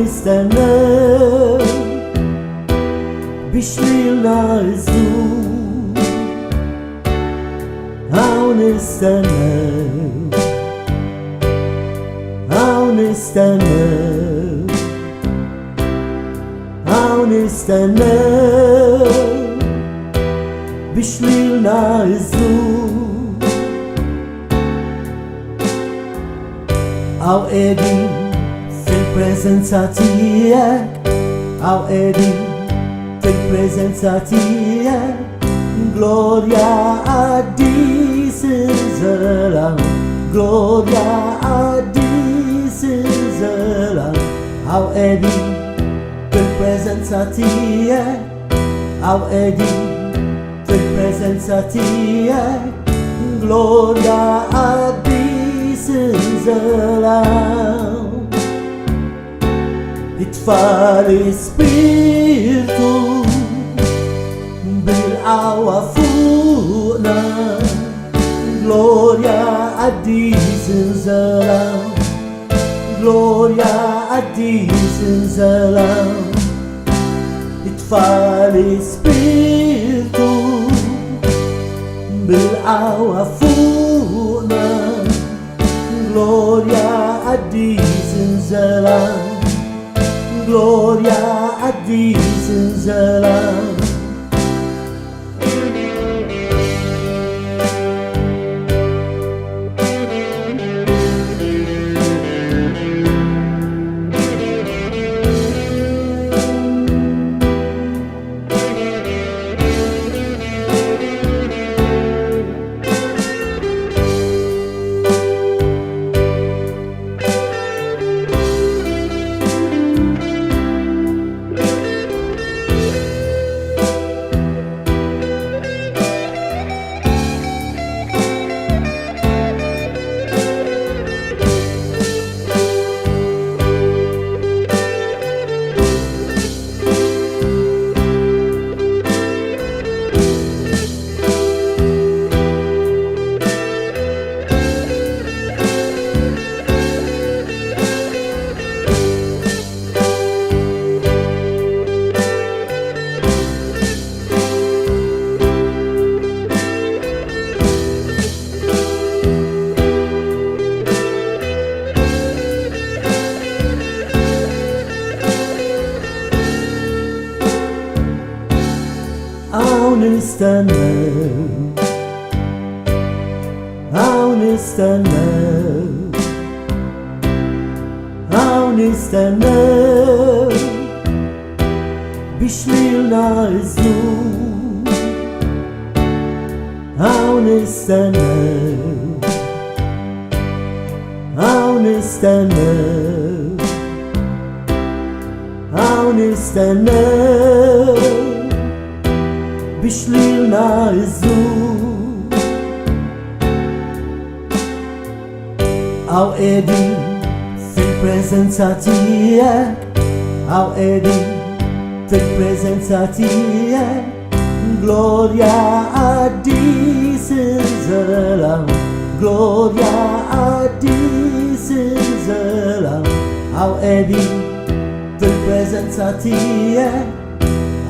نستنى بشليلنا الزور هاو نستنى بشليلنا الزور أوقاتي في البريزنسا تياك أوقاتي في البريزنسا تياك Gloria a Dio Sinzela Gloria a Dio Sinzela How Eddie the presence at Tia How Eddie the presence at Tia Gloria a Dio Sinzela It fale spirito Our funa Gloria a Dio Gloria a Dio It fale spirito Our funa Gloria a Dio Gloria a Dio نستنى بشليلنا الزور هاو نستنى بشليلنا الزور أو إيدي في البريزنسا تياك أو إيدي في البريزنسا تياك Gloria addisን ዘላም Gloria addisን ዘላም How Eddie the presence a tie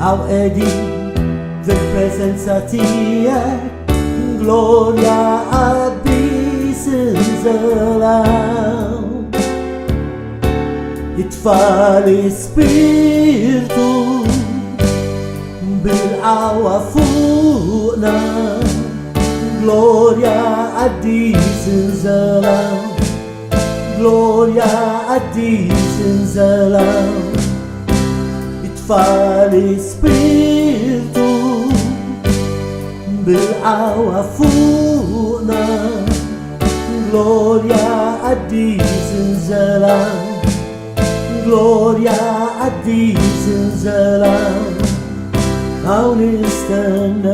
How Eddie the presence a tie Gloria addisን ዘላም ይትፋል ስፒርቱ بالعوا فوقنا Gloria addisን ዘላም Gloria addisን ዘላም ይትፋል ስፒርቱ بالعوا فوقنا Gloria addisን ዘላም Gloria addisን ዘላም አሁን ስተነ